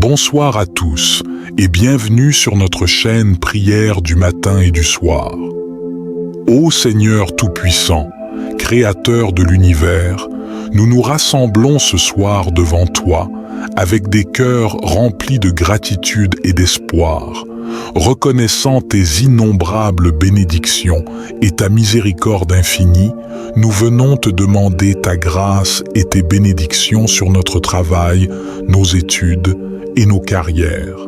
Bonsoir à tous et bienvenue sur notre chaîne Prière du matin et du soir. Ô Seigneur Tout-Puissant, Créateur de l'univers, nous nous rassemblons ce soir devant toi avec des cœurs remplis de gratitude et d'espoir, reconnaissant tes innombrables bénédictions et ta miséricorde infinie. Nous venons te demander ta grâce et tes bénédictions sur notre travail, nos études et nos carrières.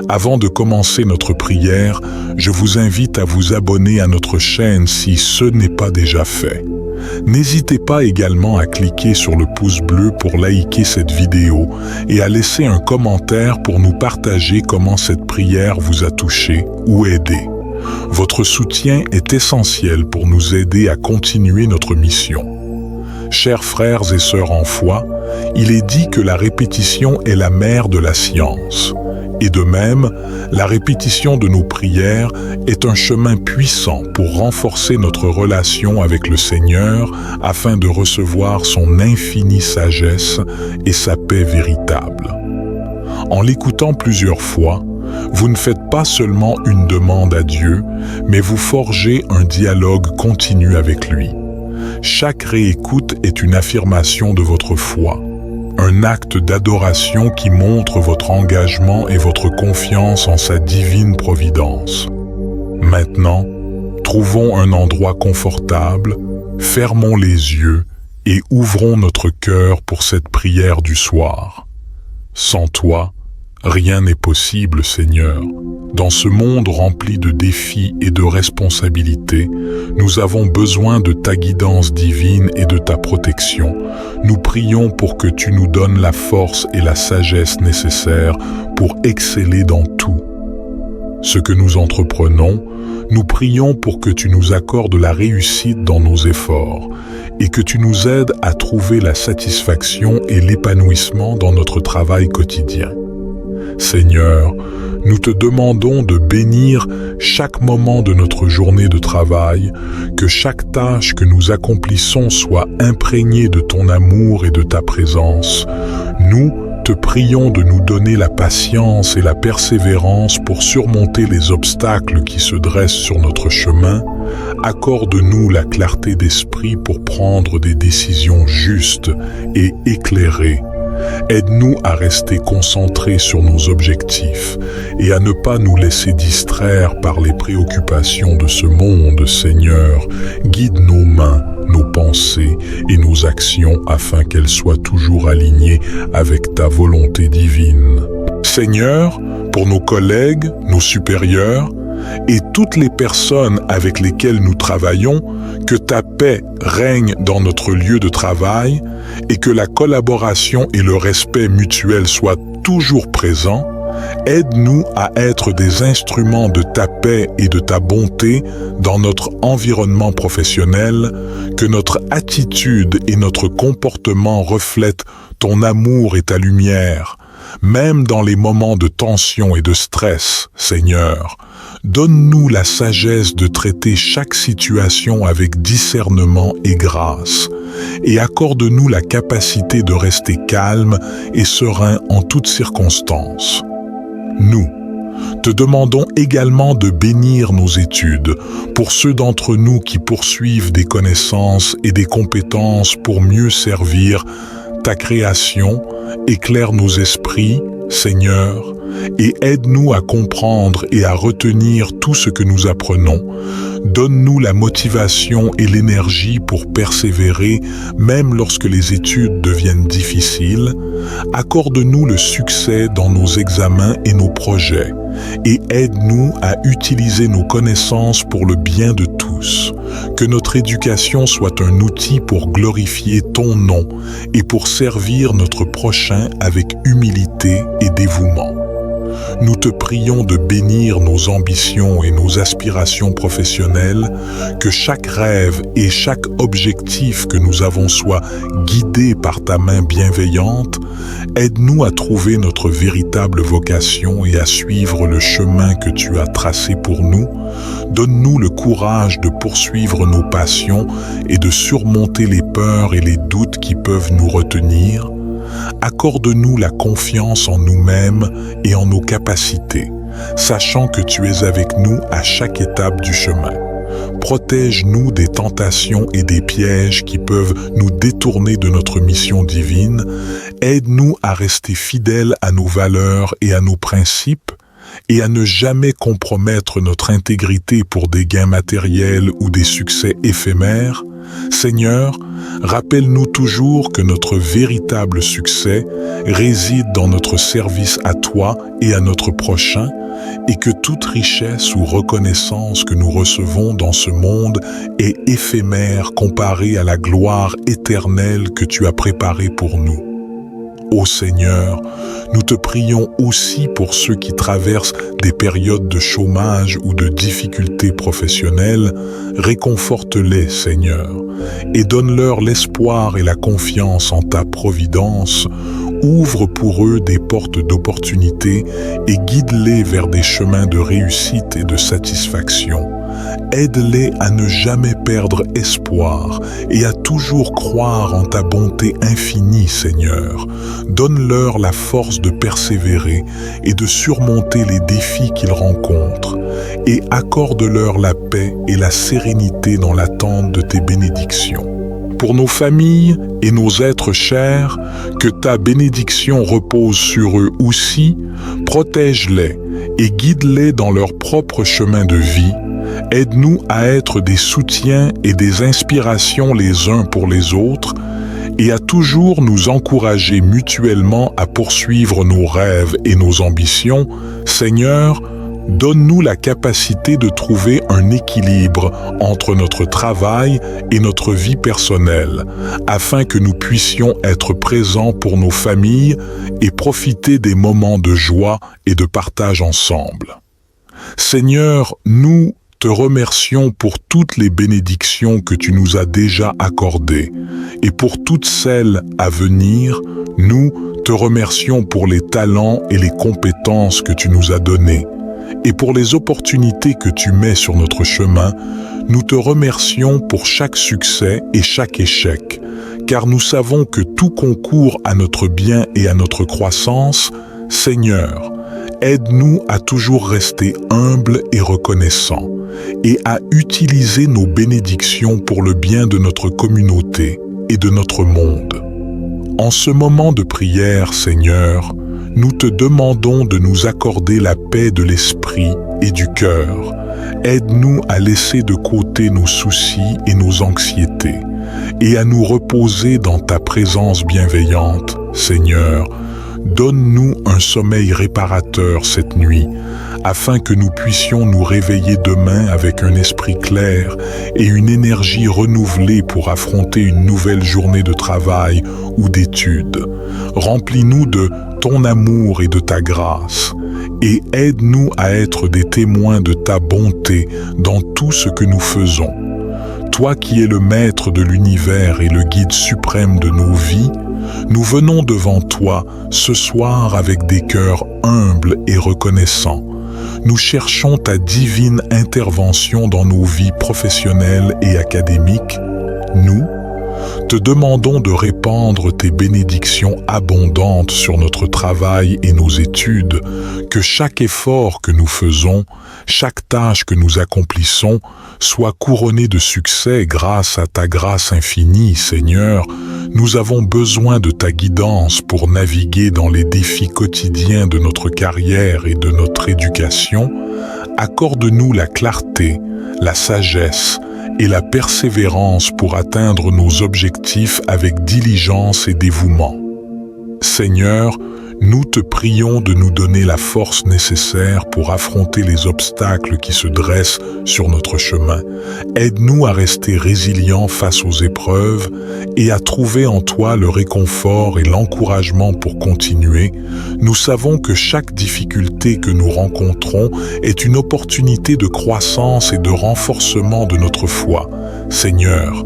Avant de commencer notre prière, je vous invite à vous abonner à notre chaîne si ce n'est pas déjà fait. N'hésitez pas également à cliquer sur le pouce bleu pour liker cette vidéo et à laisser un commentaire pour nous partager comment cette prière vous a touché ou aidé. Votre soutien est essentiel pour nous aider à continuer notre mission. Chers frères et sœurs en foi, il est dit que la répétition est la mère de la science. Et de même, la répétition de nos prières est un chemin puissant pour renforcer notre relation avec le Seigneur afin de recevoir son infinie sagesse et sa paix véritable. En l'écoutant plusieurs fois, vous ne faites pas seulement une demande à Dieu, mais vous forgez un dialogue continu avec lui. Chaque réécoute est une affirmation de votre foi, un acte d'adoration qui montre votre engagement et votre confiance en sa divine providence. Maintenant, trouvons un endroit confortable, fermons les yeux et ouvrons notre cœur pour cette prière du soir. Sans toi, rien n'est possible, Seigneur. Dans ce monde rempli de défis et de responsabilités, nous avons besoin de ta guidance divine et de ta protection. Nous prions pour que tu nous donnes la force et la sagesse nécessaires pour exceller dans tout. Ce que nous entreprenons, nous prions pour que tu nous accordes la réussite dans nos efforts et que tu nous aides à trouver la satisfaction et l'épanouissement dans notre travail quotidien. Seigneur, nous te demandons de bénir chaque moment de notre journée de travail, que chaque tâche que nous accomplissons soit imprégnée de ton amour et de ta présence. Nous te prions de nous donner la patience et la persévérance pour surmonter les obstacles qui se dressent sur notre chemin. Accorde-nous la clarté d'esprit pour prendre des décisions justes et éclairées. Aide-nous à rester concentrés sur nos objectifs et à ne pas nous laisser distraire par les préoccupations de ce monde, Seigneur. Guide nos mains, nos pensées et nos actions afin qu'elles soient toujours alignées avec ta volonté divine. Seigneur, pour nos collègues, nos supérieurs, et toutes les personnes avec lesquelles nous travaillons, que ta paix règne dans notre lieu de travail et que la collaboration et le respect mutuel soient toujours présents. Aide-nous à être des instruments de ta paix et de ta bonté dans notre environnement professionnel, que notre attitude et notre comportement reflètent ton amour et ta lumière, même dans les moments de tension et de stress, Seigneur. Donne-nous la sagesse de traiter chaque situation avec discernement et grâce, et accorde-nous la capacité de rester calme et serein en toutes circonstances. Nous te demandons également de bénir nos études pour ceux d'entre nous qui poursuivent des connaissances et des compétences pour mieux servir ta création. Éclaire nos esprits, Seigneur, et aide-nous à comprendre et à retenir tout ce que nous apprenons. Donne-nous la motivation et l'énergie pour persévérer, même lorsque les études deviennent difficiles. Accorde-nous le succès dans nos examens et nos projets, et aide-nous à utiliser nos connaissances pour le bien de tous. Que notre éducation soit un outil pour glorifier ton nom et pour servir notre prochain avec humilité et dévouement. Nous te prions de bénir nos ambitions et nos aspirations professionnelles, que chaque rêve et chaque objectif que nous avons soit guidé par ta main bienveillante. Aide-nous à trouver notre véritable vocation et à suivre le chemin que tu as tracé pour nous. Donne-nous le courage de poursuivre nos passions et de surmonter les peurs et les doutes qui peuvent nous retenir. accorde-nous la confiance en nous-mêmes et en nos capacités, sachant que tu es avec nous à chaque étape du chemin. Protège-nous des tentations et des pièges qui peuvent nous détourner de notre mission divine. Aide-nous à rester fidèles à nos valeurs et à nos principes et à ne jamais compromettre notre intégrité pour des gains matériels ou des succès éphémères. Seigneur, rappelle-nous toujours que notre véritable succès réside dans notre service à toi et à notre prochain, et que toute richesse ou reconnaissance que nous recevons dans ce monde est éphémère comparée à la gloire éternelle que tu as préparée pour nous. Ô Seigneur, nous te prions aussi pour ceux qui traversent des périodes de chômage ou de difficultés professionnelles. Réconforte-les, Seigneur, et donne-leur l'espoir et la confiance en ta providence. Ouvre pour eux des portes d'opportunité et guide-les vers des chemins de réussite et de satisfaction. Aide-les à ne jamais perdre espoir et à toujours croire en ta bonté infinie, Seigneur. Donne-leur la force de persévérer et de surmonter les défis qu'ils rencontrent, et accorde-leur la paix et la sérénité dans l'attente de tes bénédictions. Pour nos familles et nos êtres chers, que ta bénédiction repose sur eux aussi, protège-les et guide-les dans leur propre chemin de vie. Aide-nous à être des soutiens et des inspirations les uns pour les autres et à toujours nous encourager mutuellement à poursuivre nos rêves et nos ambitions. Seigneur, donne-nous la capacité de trouver un équilibre entre notre travail et notre vie personnelle, afin que nous puissions être présents pour nos familles et profiter des moments de joie et de partage ensemble. Seigneur, nous te remercions pour toutes les bénédictions que tu nous as déjà accordées, et pour toutes celles à venir. Nous te remercions pour les talents et les compétences que tu nous as donnés, et pour les opportunités que tu mets sur notre chemin. Nous te remercions pour chaque succès et chaque échec, car nous savons que tout concourt à notre bien et à notre croissance. Seigneur, aide-nous à toujours rester humbles et reconnaissants, et à utiliser nos bénédictions pour le bien de notre communauté et de notre monde. En ce moment de prière, Seigneur, nous te demandons de nous accorder la paix de l'esprit et du cœur. Aide-nous à laisser de côté nos soucis et nos anxiétés, et à nous reposer dans ta présence bienveillante. Seigneur, donne-nous un sommeil réparateur cette nuit, afin que nous puissions nous réveiller demain avec un esprit clair et une énergie renouvelée pour affronter une nouvelle journée de travail ou d'études. Remplis-nous de ton amour et de ta grâce, et aide-nous à être des témoins de ta bonté dans tout ce que nous faisons. Toi qui es le maître de l'univers et le guide suprême de nos vies, nous venons devant toi ce soir avec des cœurs humbles et reconnaissants. Nous cherchons ta divine intervention dans nos vies professionnelles et académiques. Nous te demandons de répandre tes bénédictions abondantes sur notre travail et nos études, que chaque effort que nous faisons, chaque tâche que nous accomplissons, soit couronné de succès grâce à ta grâce infinie, Seigneur. Nous avons besoin de ta guidance pour naviguer dans les défis quotidiens de notre carrière et de notre éducation. Accorde-nous la clarté, la sagesse et la persévérance pour atteindre nos objectifs avec diligence et dévouement. Seigneur, nous te prions de nous donner la force nécessaire pour affronter les obstacles qui se dressent sur notre chemin. Aide-nous à rester résilients face aux épreuves et à trouver en toi le réconfort et l'encouragement pour continuer. Nous savons que chaque difficulté que nous rencontrons est une opportunité de croissance et de renforcement de notre foi. Seigneur,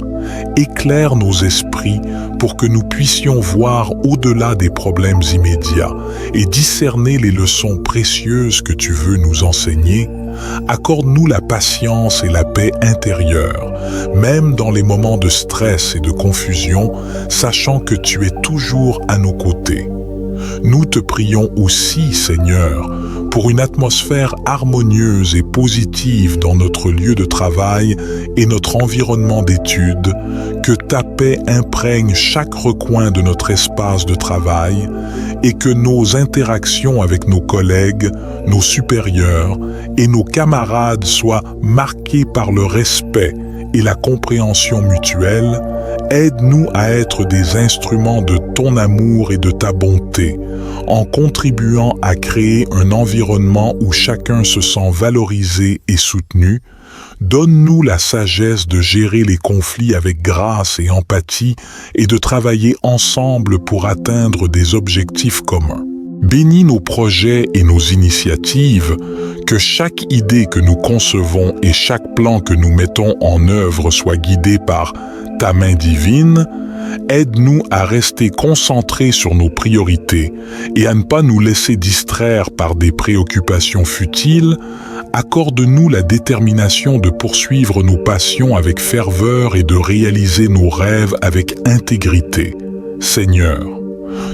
éclaire nos esprits pour que nous puissions voir au-delà des problèmes immédiats et discerner les leçons précieuses que tu veux nous enseigner. Accorde-nous la patience et la paix intérieure, même dans les moments de stress et de confusion, sachant que tu es toujours à nos côtés. Nous te prions aussi, Seigneur, pour une atmosphère harmonieuse et positive dans notre lieu de travail et notre environnement d'études, que ta paix imprègne chaque recoin de notre espace de travail et que nos interactions avec nos collègues, nos supérieurs et nos camarades soient marquées par le respect et la compréhension mutuelle. Aide-nous à être des instruments de ton amour et de ta bonté, en contribuant à créer un environnement où chacun se sent valorisé et soutenu. Donne-nous la sagesse de gérer les conflits avec grâce et empathie et de travailler ensemble pour atteindre des objectifs communs. Bénis nos projets et nos initiatives, que chaque idée que nous concevons et chaque plan que nous mettons en œuvre soit guidé par ta main divine. Aide-nous à rester concentrés sur nos priorités et à ne pas nous laisser distraire par des préoccupations futiles. Accorde-nous la détermination de poursuivre nos passions avec ferveur et de réaliser nos rêves avec intégrité. Seigneur,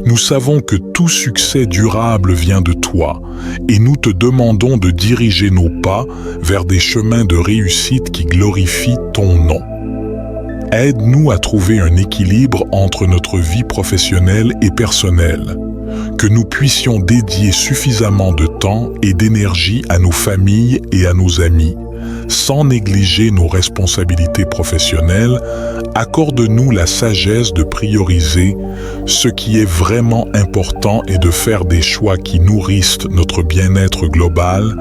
nous savons que tout succès durable vient de toi et nous te demandons de diriger nos pas vers des chemins de réussite qui glorifient ton nom. Aide-nous à trouver un équilibre entre notre vie professionnelle et personnelle, que nous puissions dédier suffisamment de temps et d'énergie à nos familles et à nos amis, sans négliger nos responsabilités professionnelles. Accorde-nous la sagesse de prioriser ce qui est vraiment important et de faire des choix qui nourrissent notre bien-être global.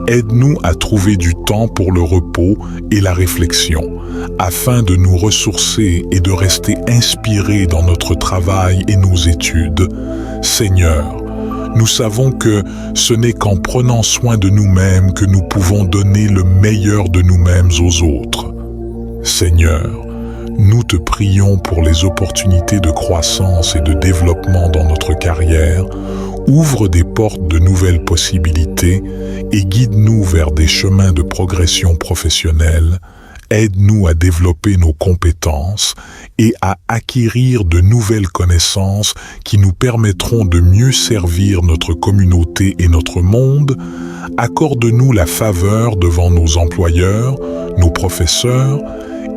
Aide-nous à trouver du temps pour le repos et la réflexion, afin de nous ressourcer et de rester inspirés dans notre travail et nos études. Seigneur, nous savons que ce n'est qu'en prenant soin de nous-mêmes que nous pouvons donner le meilleur de nous-mêmes aux autres. Seigneur, nous te prions pour les opportunités de croissance et de développement dans notre carrière. Ouvre des portes de nouvelles possibilités et guide-nous vers des chemins de progression professionnelle. Aide-nous à développer nos compétences et à acquérir de nouvelles connaissances qui nous permettront de mieux servir notre communauté et notre monde. Accorde-nous la faveur devant nos employeurs, nos professeurs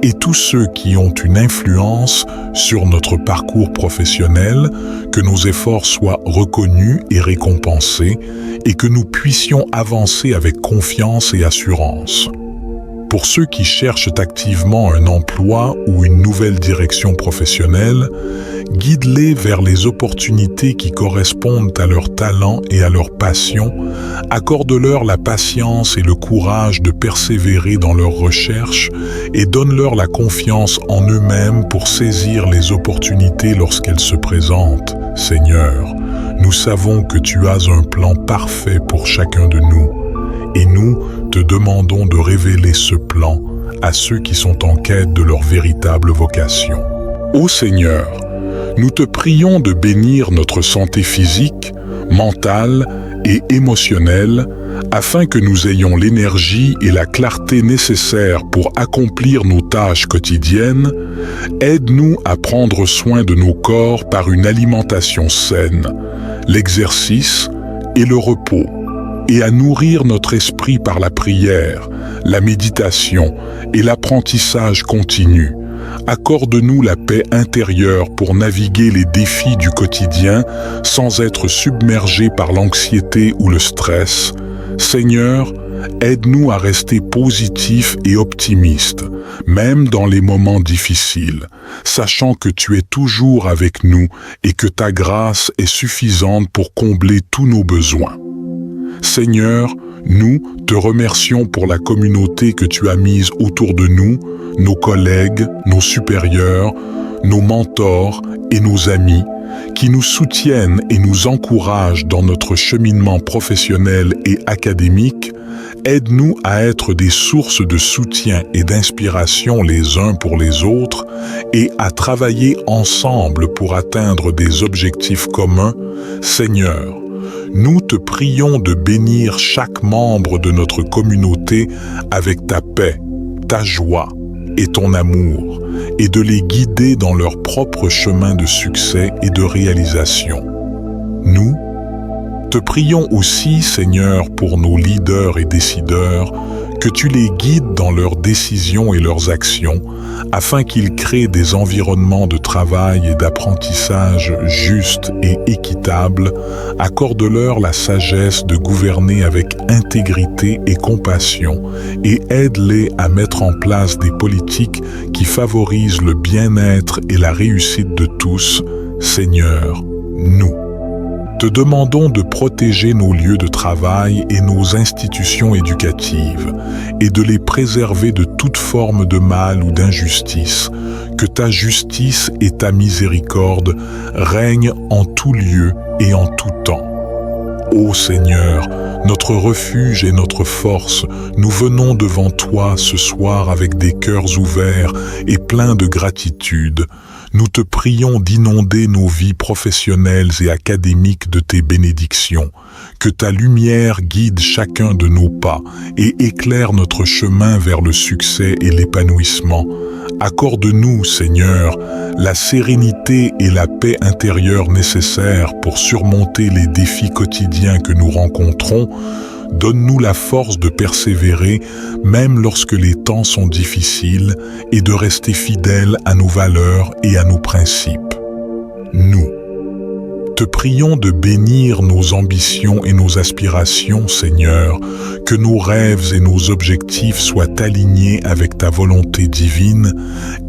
et tous ceux qui ont une influence sur notre parcours professionnel, que nos efforts soient reconnus et récompensés et que nous puissions avancer avec confiance et assurance. Pour ceux qui cherchent activement un emploi ou une nouvelle direction professionnelle, guide-les vers les opportunités qui correspondent à leurs talents et à leurs passions. Accorde-leur la patience et le courage de persévérer dans leurs recherches et donne-leur la confiance en eux-mêmes pour saisir les opportunités lorsqu'elles se présentent. Seigneur, nous savons que tu as un plan parfait pour chacun de nous. Et nous te demandons de révéler ce plan à ceux qui sont en quête de leur véritable vocation. Ô Seigneur, nous te prions de bénir notre santé physique, mentale et émotionnelle, afin que nous ayons l'énergie et la clarté nécessaires pour accomplir nos tâches quotidiennes. Aide-nous à prendre soin de nos corps par une alimentation saine, l'exercice et le repos, et à nourrir notre esprit par la prière, la méditation et l'apprentissage continu. Accorde-nous la paix intérieure pour naviguer les défis du quotidien sans être submergés par l'anxiété ou le stress. Seigneur, aide-nous à rester positifs et optimistes, même dans les moments difficiles, sachant que tu es toujours avec nous et que ta grâce est suffisante pour combler tous nos besoins. Seigneur, nous te remercions pour la communauté que tu as mise autour de nous, nos collègues, nos supérieurs, nos mentors et nos amis, qui nous soutiennent et nous encouragent dans notre cheminement professionnel et académique. Aide-nous à être des sources de soutien et d'inspiration les uns pour les autres et à travailler ensemble pour atteindre des objectifs communs. Seigneur, nous te prions de bénir chaque membre de notre communauté avec ta paix, ta joie et ton amour, et de les guider dans leur propre chemin de succès et de réalisation. Nous te prions aussi, Seigneur, pour nos leaders et décideurs, que tu les guides dans leurs décisions et leurs actions, afin qu'ils créent des environnements de travail et d'apprentissage justes et équitables. Accorde-leur la sagesse de gouverner avec intégrité et compassion, et aide-les à mettre en place des politiques qui favorisent le bien-être et la réussite de tous. Seigneur, nous te demandons de protéger nos lieux de travail et nos institutions éducatives et de les préserver de toute forme de mal ou d'injustice, que ta justice et ta miséricorde règnent en tout lieu et en tout temps. Ô Seigneur, notre refuge et notre force, nous venons devant toi ce soir avec des cœurs ouverts et pleins de gratitude. Nous te prions d'inonder nos vies professionnelles et académiques de tes bénédictions, que ta lumière guide chacun de nos pas et éclaire notre chemin vers le succès et l'épanouissement. Accorde-nous, Seigneur, la sérénité et la paix intérieure nécessaires pour surmonter les défis quotidiens que nous rencontrons. Donne-nous la force de persévérer, même lorsque les temps sont difficiles, et de rester fidèles à nos valeurs et à nos principes. Nous te prions de bénir nos ambitions et nos aspirations, Seigneur, que nos rêves et nos objectifs soient alignés avec ta volonté divine.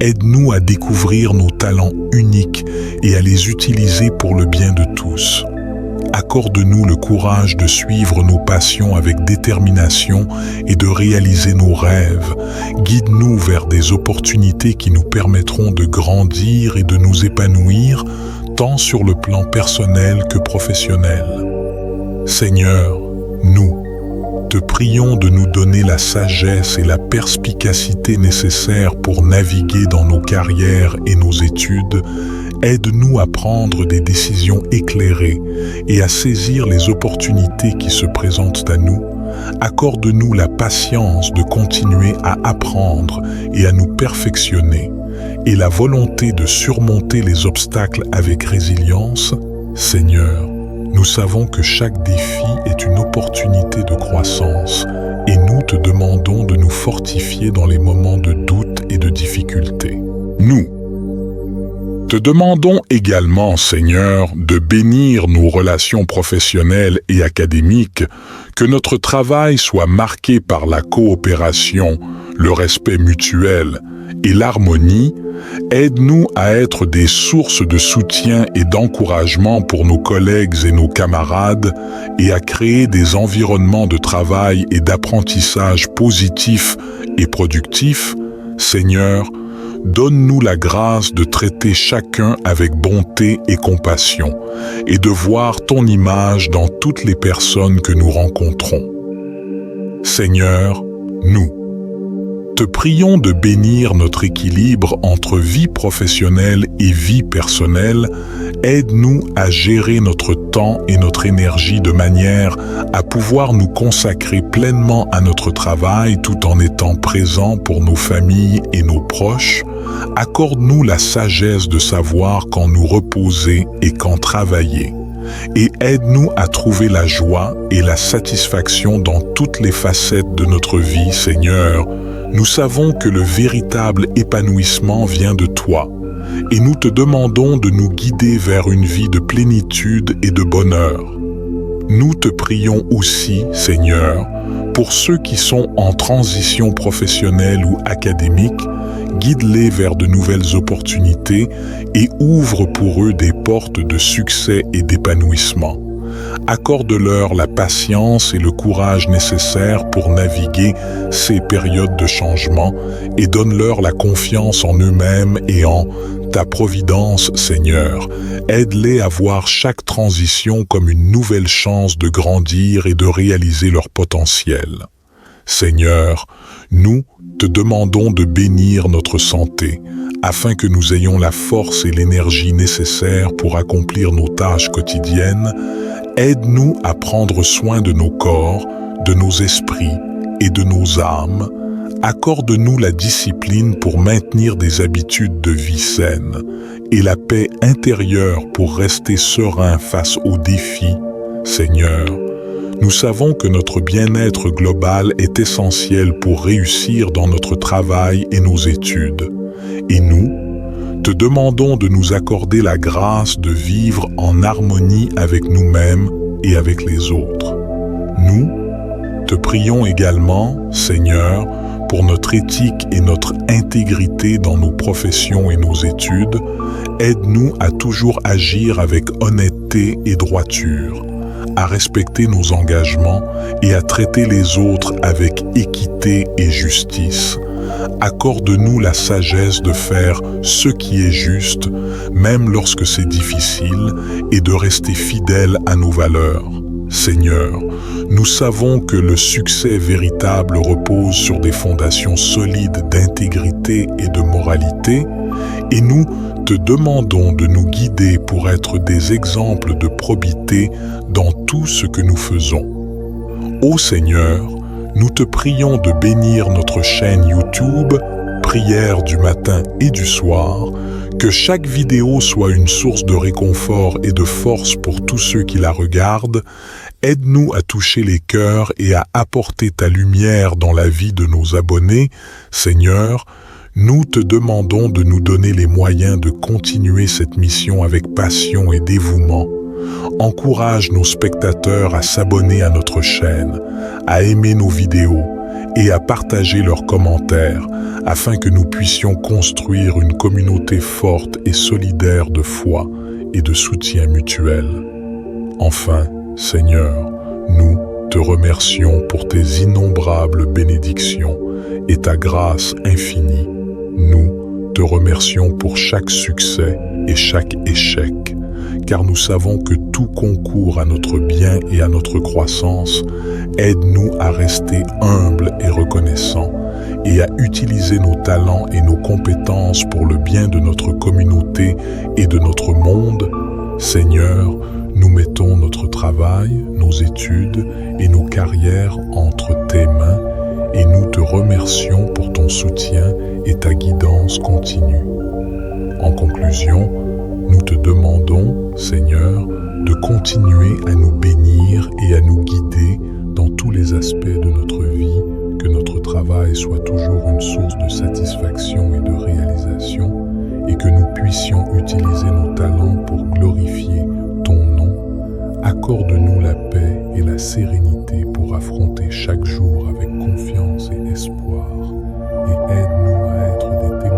Aide-nous à découvrir nos talents uniques et à les utiliser pour le bien de tous. Accorde-nous le courage de suivre nos passions avec détermination et de réaliser nos rêves. Guide-nous vers des opportunités qui nous permettront de grandir et de nous épanouir, tant sur le plan personnel que professionnel. Seigneur, nous te prions de nous donner la sagesse et la perspicacité nécessaires pour naviguer dans nos carrières et nos études. Aide-nous à prendre des décisions éclairées et à saisir les opportunités qui se présentent à nous. Accorde-nous la patience de continuer à apprendre et à nous perfectionner, et la volonté de surmonter les obstacles avec résilience. Seigneur, nous savons que chaque défi est une opportunité de croissance, et nous te demandons de nous fortifier dans les moments de doute et de difficulté. Nous te demandons également, Seigneur, de bénir nos relations professionnelles et académiques, que notre travail soit marqué par la coopération, le respect mutuel et l'harmonie. Aide-nous à être des sources de soutien et d'encouragement pour nos collègues et nos camarades et à créer des environnements de travail et d'apprentissage positifs et productifs. Seigneur, donne-nous la grâce de traiter chacun avec bonté et compassion et de voir ton image dans toutes les personnes que nous rencontrons. Seigneur, nous te prions de bénir notre équilibre entre vie professionnelle et vie personnelle. Aide-nous à gérer notre temps et notre énergie de manière à pouvoir nous consacrer pleinement à notre travail tout en étant présents pour nos familles et nos proches. Accorde-nous la sagesse de savoir quand nous reposer et quand travailler. Et aide-nous à trouver la joie et la satisfaction dans toutes les facettes de notre vie, Seigneur. Nous savons que le véritable épanouissement vient de toi, et nous te demandons de nous guider vers une vie de plénitude et de bonheur. Nous te prions aussi, Seigneur, pour ceux qui sont en transition professionnelle ou académique, guide-les vers de nouvelles opportunités et ouvre pour eux des portes de succès et d'épanouissement. Accorde-leur la patience et le courage nécessaires pour naviguer ces périodes de changement et donne-leur la confiance en eux-mêmes et en ta providence, Seigneur. Aide-les à voir chaque transition comme une nouvelle chance de grandir et de réaliser leur potentiel. Seigneur, nous te demandons de bénir notre santé, afin que nous ayons la force et l'énergie nécessaires pour accomplir nos tâches quotidiennes. Aide-nous à prendre soin de nos corps, de nos esprits et de nos âmes. Accorde-nous la discipline pour maintenir des habitudes de vie saines et la paix intérieure pour rester serein face aux défis. Seigneur, nous savons que notre bien-être global est essentiel pour réussir dans notre travail et nos études. Et nous, te demandons de nous accorder la grâce de vivre en harmonie avec nous-mêmes et avec les autres. Nous, te prions également, Seigneur, pour notre éthique et notre intégrité dans nos professions et nos études. Aide-nous à toujours agir avec honnêteté et droiture, à respecter nos engagements et à traiter les autres avec équité et justice. Accorde-nous la sagesse de faire ce qui est juste, même lorsque c'est difficile, et de rester fidèles à nos valeurs. Seigneur, nous savons que le succès véritable repose sur des fondations solides d'intégrité et de moralité, et nous te demandons de nous guider pour être des exemples de probité dans tout ce que nous faisons. Ô Seigneur, nous te prions de bénir notre chaîne YouTube, Prière du matin et du soir, que chaque vidéo soit une source de réconfort et de force pour tous ceux qui la regardent. Aide-nous à toucher les cœurs et à apporter ta lumière dans la vie de nos abonnés. Seigneur, nous te demandons de nous donner les moyens de continuer cette mission avec passion et dévouement. Encourage nos spectateurs à s'abonner à notre chaîne, à aimer nos vidéos et à partager leurs commentaires afin que nous puissions construire une communauté forte et solidaire de foi et de soutien mutuel. Enfin, Seigneur, nous te remercions pour tes innombrables bénédictions et ta grâce infinie. Nous te remercions pour chaque succès et chaque échec, car nous savons que tout concourt à notre bien et à notre croissance. Aide-nous à rester humbles et reconnaissants et à utiliser nos talents et nos compétences pour le bien de notre communauté et de notre monde. Seigneur, nous mettons notre travail, nos études et nos carrières entre tes mains et nous te remercions pour ton soutien et ta guidance continue. En conclusion, nous te demandons, Seigneur, de continuer à nous bénir et à nous guider dans tous les aspects de notre vie, que notre travail soit toujours une source de satisfaction et de réalisation, et que nous puissions utiliser nos talents pour glorifier ton nom. Accorde-nous la paix et la sérénité pour affronter chaque jour avec confiance et espoir, et aide-nous à être des témoins